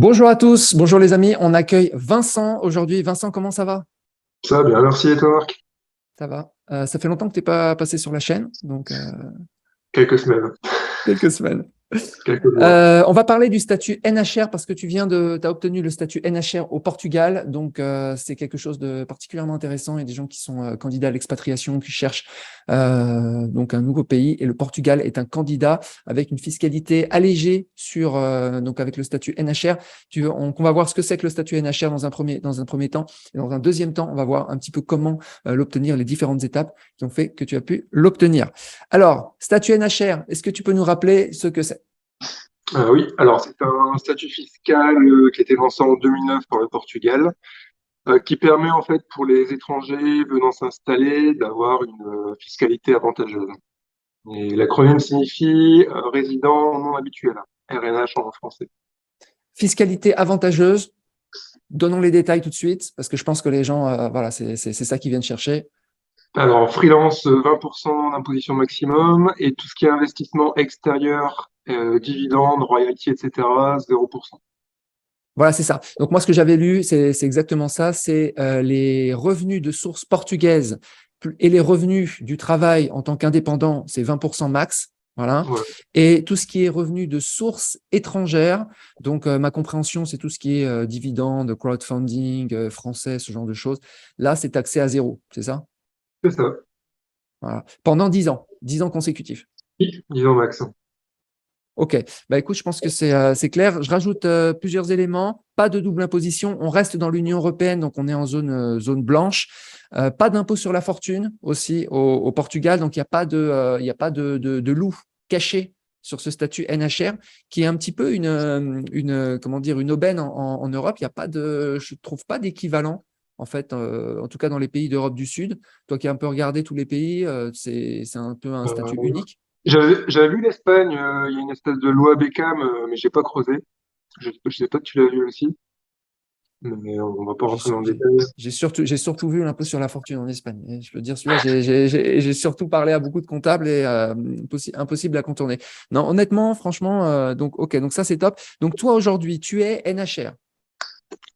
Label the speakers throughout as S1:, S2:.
S1: Bonjour à tous, bonjour les amis, on accueille Vincent aujourd'hui. Vincent, comment ça va?
S2: Ça va bien, merci et toi, Marc?
S1: Ça va. Ça fait longtemps que tu n'es pas passé sur la chaîne, donc
S2: Quelques semaines,
S1: quelques semaines.
S2: quelques mois.
S1: On va parler du statut NHR parce que tu as obtenu le statut NHR au Portugal, donc c'est quelque chose de particulièrement intéressant. Il y a des gens qui sont candidats à l'expatriation, qui cherchent donc un nouveau pays, et le Portugal est un candidat avec une fiscalité allégée donc avec le statut NHR. On va voir ce que c'est que le statut NHR dans un premier temps, et dans un deuxième temps, on va voir un petit peu comment l'obtenir, les différentes étapes qui ont fait que tu as pu l'obtenir. Alors, statut NHR, est-ce que tu peux nous rappeler ce que c'est?
S2: Oui, alors c'est un statut fiscal qui a été lancé en 2009 par le Portugal, qui permet en fait pour les étrangers venant s'installer d'avoir une fiscalité avantageuse. Et l'acronyme signifie résident non habituel, RNH en français.
S1: Fiscalité avantageuse, donnons les détails tout de suite, parce que je pense que les gens, voilà, c'est ça qu'ils viennent chercher.
S2: Alors, freelance, 20% d'imposition maximum, et tout ce qui est investissement extérieur, dividendes, royalties, etc., 0%.
S1: Voilà, c'est ça. Donc moi, ce que j'avais lu, c'est exactement ça. C'est les revenus de source portugaise et les revenus du travail en tant qu'indépendant, c'est 20% max. Voilà.
S2: Voilà.
S1: Et tout ce qui est revenu de source étrangère, donc ma compréhension, c'est tout ce qui est dividendes, crowdfunding, français, ce genre de choses. Là, c'est taxé à zéro, c'est ça?
S2: C'est ça.
S1: Voilà. Pendant 10 ans consécutifs.
S2: Oui, disons max.
S1: Ok, bah écoute, je pense que c'est clair. Je rajoute plusieurs éléments. Pas de double imposition. On reste dans l'Union européenne, donc on est en zone blanche. Pas d'impôt sur la fortune aussi au Portugal, donc il y a pas de loup caché sur ce statut NHR, qui est un petit peu comment dire, une aubaine en Europe. Il y a pas je trouve pas d'équivalent. En fait, en tout cas dans les pays d'Europe du Sud, toi qui as un peu regardé tous les pays, c'est un peu un statut
S2: Euh,
S1: unique.
S2: j'avais vu l'Espagne, il y a une espèce de loi Beckham, mais j'ai pas creusé. Je sais pas si tu l'as vu aussi, mais on va pas
S1: J'ai
S2: rentrer
S1: su-
S2: dans le
S1: j'ai-
S2: détail.
S1: j'ai surtout vu un peu sur la fortune en Espagne. Et je peux dire, celui-là, j'ai surtout parlé à beaucoup de comptables et impossible à contourner. Non, honnêtement, franchement, donc, ok, donc ça, c'est top. Donc, toi, aujourd'hui, tu es NHR,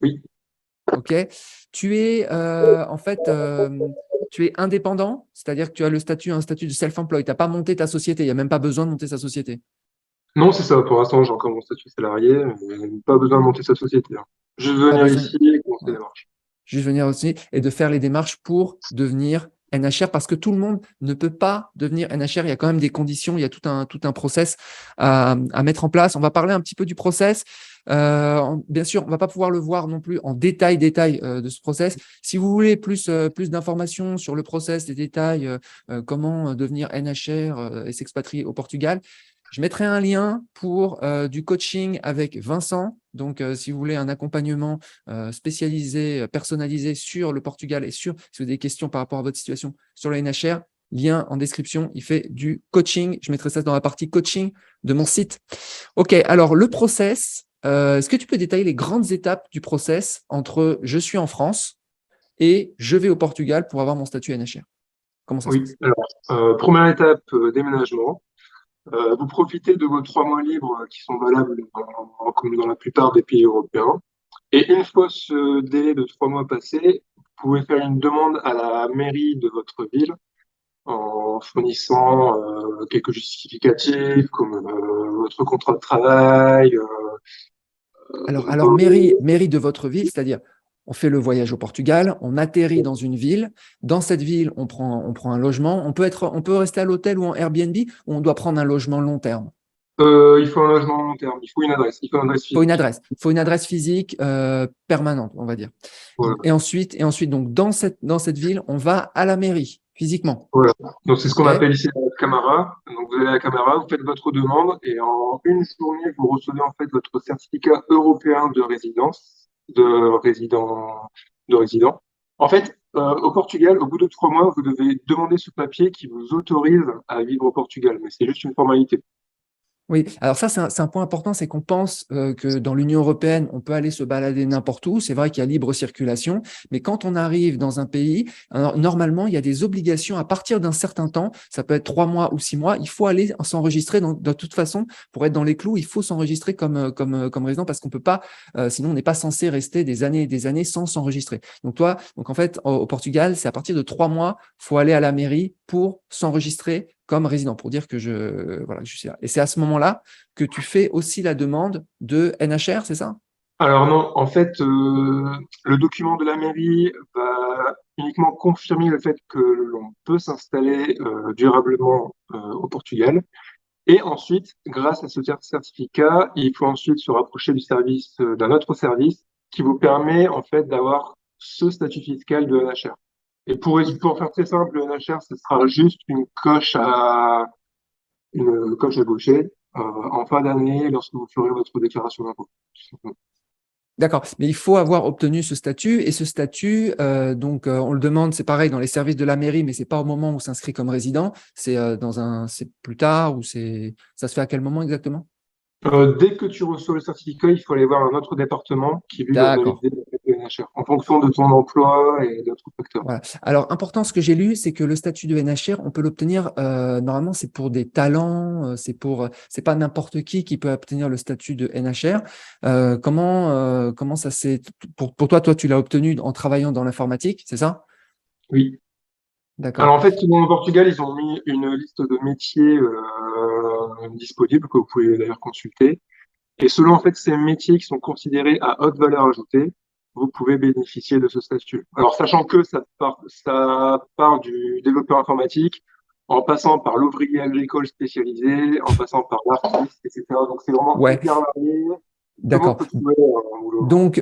S2: Oui,
S1: ok? Tu es, en fait, tu es indépendant, c'est-à-dire que tu as un statut de self-employed. Tu n'as pas monté ta société, il n'y a même pas besoin de monter sa société.
S2: non, c'est ça. Pour l'instant, j'ai encore mon statut salarié, mais pas besoin de monter sa société, hein. Juste
S1: Pas
S2: venir
S1: besoin.
S2: ici et commencer les
S1: Voilà.
S2: démarches.
S1: Juste venir aussi et de faire les démarches pour devenir NHR parce que tout le monde ne peut pas devenir NHR. Il y a quand même des conditions, il y a tout un process à mettre en place. On va parler un petit peu du process. Bien sûr, on ne va pas pouvoir le voir non plus en détail de ce process. Si vous voulez plus d'informations sur le process, des détails, comment devenir NHR et s'expatrier au Portugal, je mettrai un lien pour du coaching avec Vincent. Donc, si vous voulez un accompagnement spécialisé, personnalisé sur le Portugal et si vous avez des questions par rapport à votre situation sur la NHR, lien en description, il fait du coaching. Je mettrai ça dans la partie coaching de mon site. OK, alors le process, est-ce que tu peux détailler les grandes étapes du process entre je suis en France et je vais au Portugal pour avoir mon statut NHR? Comment ça se
S2: Oui,
S1: passe?
S2: alors, première étape, déménagement. Vous profitez de vos 3 mois libres qui sont valables comme dans la plupart des pays européens. Et une fois ce délai de 3 mois passé, vous pouvez faire une demande à la mairie de votre ville en fournissant quelques justificatifs comme votre contrat de travail.
S1: Alors mairie de votre ville, c'est-à-dire on fait le voyage au Portugal, on atterrit dans une ville. Dans cette ville, on prend un logement. On peut rester à l'hôtel ou en Airbnb, ou on doit prendre un logement long terme.
S2: Il faut un logement long terme, il faut une adresse, il faut une adresse physique.
S1: Il faut une adresse physique permanente, on va dire.
S2: Voilà.
S1: Et ensuite, donc dans cette ville, on va à la mairie physiquement.
S2: Voilà. Donc c'est ce qu'on
S1: Ok.
S2: appelle ici la Camara. Donc vous allez à la Camara, vous faites votre demande et en une journée, vous recevez en fait votre certificat européen de résidence, de résident. En fait, au Portugal, au bout de 3 mois, vous devez demander ce papier qui vous autorise à vivre au Portugal, mais c'est juste une formalité.
S1: Oui, alors ça, c'est un point important, c'est qu'on pense que dans l'Union européenne, on peut aller se balader n'importe où. C'est vrai qu'il y a libre circulation, mais quand on arrive dans un pays, alors, normalement, il y a des obligations à partir d'un certain temps, ça peut être 3 mois ou 6 mois, il faut aller s'enregistrer. De toute façon, pour être dans les clous, il faut s'enregistrer comme résident parce qu'on peut pas, sinon on n'est pas censé rester des années et des années sans s'enregistrer. Donc en fait, au Portugal, c'est à partir de 3 mois, il faut aller à la mairie pour s'enregistrer comme résident, pour dire que voilà, je suis là. Et c'est à ce moment-là que tu fais aussi la demande de NHR, c'est ça?
S2: Alors non, en fait, le document de la mairie va uniquement confirmer le fait que l'on peut s'installer durablement au Portugal. Et ensuite, grâce à ce certificat, il faut ensuite se rapprocher du service, d'un autre service qui vous permet en fait d'avoir ce statut fiscal de NHR. Et pour faire très simple, le NHR, ce sera juste une coche à cocher en fin d'année lorsque vous ferez votre déclaration d'impôt.
S1: D'accord, mais il faut avoir obtenu ce statut et ce statut, on le demande, c'est pareil dans les services de la mairie, mais c'est pas au moment où on s'inscrit comme résident, c'est plus tard ou ça se fait à quel moment exactement?
S2: Dès que tu reçois le certificat, il faut aller voir un autre département qui, lui, va
S1: D'accord.
S2: valider le NHR en fonction de ton emploi et d'autres facteurs.
S1: Voilà. Alors, important, ce que j'ai lu, c'est que le statut de NHR, on peut l'obtenir, normalement, c'est pour des talents, c'est pas n'importe qui peut obtenir le statut de NHR. Comment ça s'est, pour toi, tu l'as obtenu en travaillant dans l'informatique, c'est ça?
S2: Oui.
S1: D'accord.
S2: Alors en fait, au Portugal, ils ont mis une liste de métiers disponibles que vous pouvez d'ailleurs consulter. Et selon en fait ces métiers qui sont considérés à haute valeur ajoutée, vous pouvez bénéficier de ce statut. Alors sachant que ça part du développeur informatique, en passant par l'ouvrier agricole spécialisé, en passant par l'artiste, etc. Donc c'est vraiment
S1: Ouais,
S2: hyper varié. Tout le monde
S1: d'accord.
S2: peut trouver un boulot.
S1: Donc,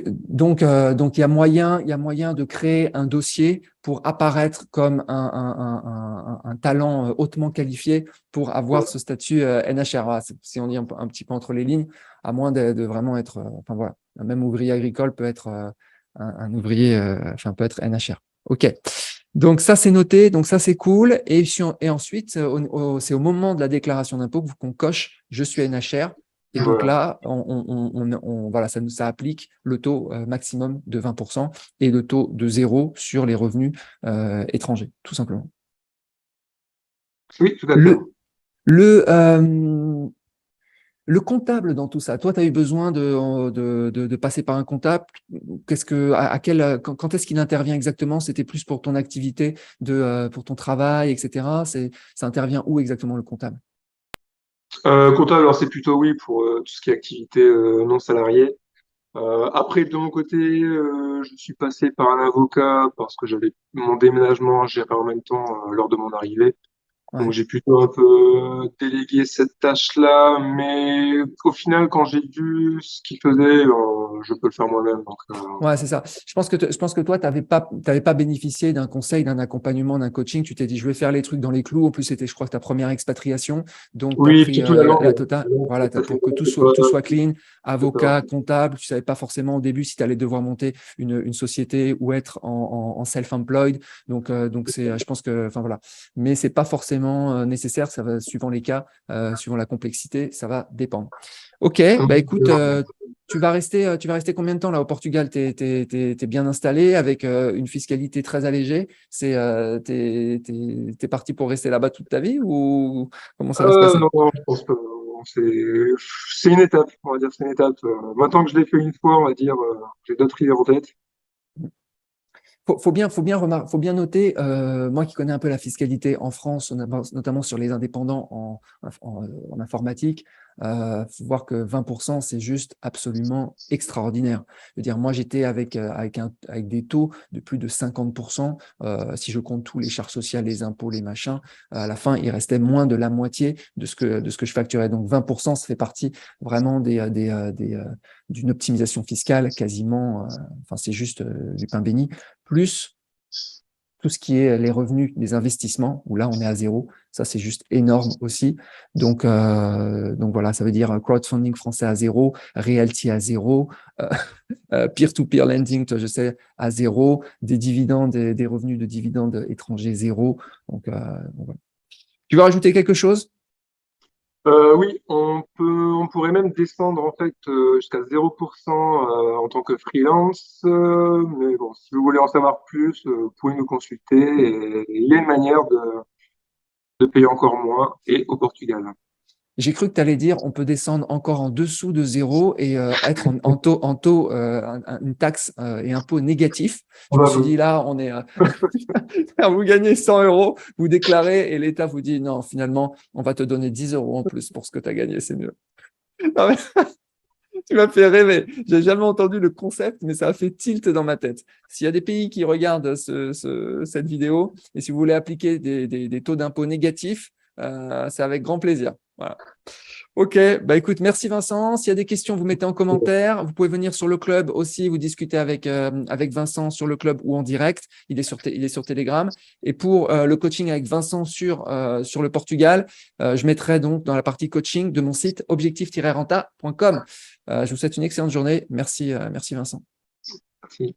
S1: il y a moyen de créer un dossier pour apparaître comme un talent hautement qualifié pour avoir
S2: Ouais.
S1: ce statut NHR. Voilà, si on dit un petit peu entre les lignes, à moins de vraiment être, enfin voilà, même ouvrier agricole peut être un ouvrier, enfin peut être NHR. OK. Donc ça c'est noté, donc ça c'est cool. Et ensuite, c'est au moment de la déclaration d'impôt qu'on coche je suis NHR. Et donc
S2: Voilà.
S1: là, voilà, ça applique le taux maximum de 20% et le taux de zéro sur les revenus étrangers, tout simplement.
S2: Oui, tout à fait.
S1: Le, le, euh, le comptable dans tout ça, toi, tu as eu besoin de passer par un comptable. Quand est-ce qu'il intervient exactement? C'était plus pour ton activité, pour ton travail, etc. Ça intervient où exactement le comptable?
S2: Comptable, alors c'est plutôt oui pour tout ce qui est activité non salariée. Après, de mon côté, je suis passé par un avocat parce que j'avais mon déménagement à gérer en même temps lors de mon arrivée. Donc
S1: Ouais.
S2: j'ai plutôt un peu délégué cette tâche-là, mais au final, quand j'ai vu ce qu'il faisait, je peux le faire moi-même. Donc,
S1: Ouais, c'est ça. Je pense que toi, t'avais pas bénéficié d'un conseil, d'un accompagnement, d'un coaching. Tu t'es dit, je vais faire les trucs dans les clous. En plus, c'était, je crois, ta première expatriation. Donc, tu as
S2: oui,
S1: pris
S2: surtout la
S1: la
S2: langue.
S1: totale.
S2: La langue,
S1: Voilà,
S2: ça fait
S1: pour que
S2: c'est pas,
S1: tout soit clean.
S2: c'est pas-
S1: Avocat, comptable. Tu savais pas forcément au début si tu allais devoir monter une société ou être en self-employed. Donc je pense que, enfin voilà. Mais c'est pas forcément nécessaire. Ça va, suivant les cas, suivant la complexité, ça va dépendre. Ok, bah écoute, tu vas rester combien de temps là au Portugal? T'es bien installé avec une fiscalité très allégée. T'es parti pour rester là-bas toute ta vie ou comment ça va se passer?
S2: Non, non, je pense pas. C'est une étape, on va dire, c'est une étape. Maintenant que je l'ai fait une fois, on va dire, j'ai d'autres idées en tête.
S1: Faut bien noter, moi qui connais un peu la fiscalité en France, notamment sur les indépendants en informatique, faut voir que 20%, c'est juste absolument extraordinaire. Je veux dire, moi, j'étais avec des taux de plus de 50%. Si je compte tous les charges sociales, les impôts, les machins, à la fin, il restait moins de la moitié de ce que je facturais. Donc, 20%, ça fait partie vraiment d'une optimisation fiscale quasiment, enfin, c'est juste du pain béni plus tout ce qui est les revenus des investissements, où là, on est à zéro. Ça, c'est juste énorme aussi. Donc voilà, ça veut dire crowdfunding français à zéro, realty à zéro, euh, peer-to-peer lending, je sais, à zéro, des dividendes, des revenus de dividendes étrangers zéro. Donc voilà. Tu veux rajouter quelque chose?
S2: Oui, on pourrait même descendre en fait jusqu'à 0% en tant que freelance. Mais bon, si vous voulez en savoir plus, vous pouvez nous consulter. Et il y a une manière de payer encore moins et au Portugal.
S1: J'ai cru que tu allais dire on peut descendre encore en dessous de zéro et être en taux une taxe et impôt négatif.
S2: On
S1: Je me
S2: va
S1: suis dit
S2: vous-
S1: là, vous gagnez 100 euros, vous déclarez et l'État vous dit non, finalement, on va te donner 10 euros en plus pour ce que tu as gagné, c'est mieux. Non, mais tu m'as fait rêver. J'ai jamais entendu le concept, mais ça a fait tilt dans ma tête. S'il y a des pays qui regardent cette vidéo et si vous voulez appliquer des taux d'impôt négatifs, c'est avec grand plaisir. Voilà. Ok, bah écoute, merci Vincent. S'il y a des questions, vous mettez en commentaire. Vous pouvez venir sur le club aussi, vous discuter avec Vincent sur le club ou en direct. Il est sur Telegram. Et pour le coaching avec Vincent sur le Portugal, je mettrai donc dans la partie coaching de mon site objectif-renta.com. Je vous souhaite une excellente journée. Merci Vincent.
S2: Merci.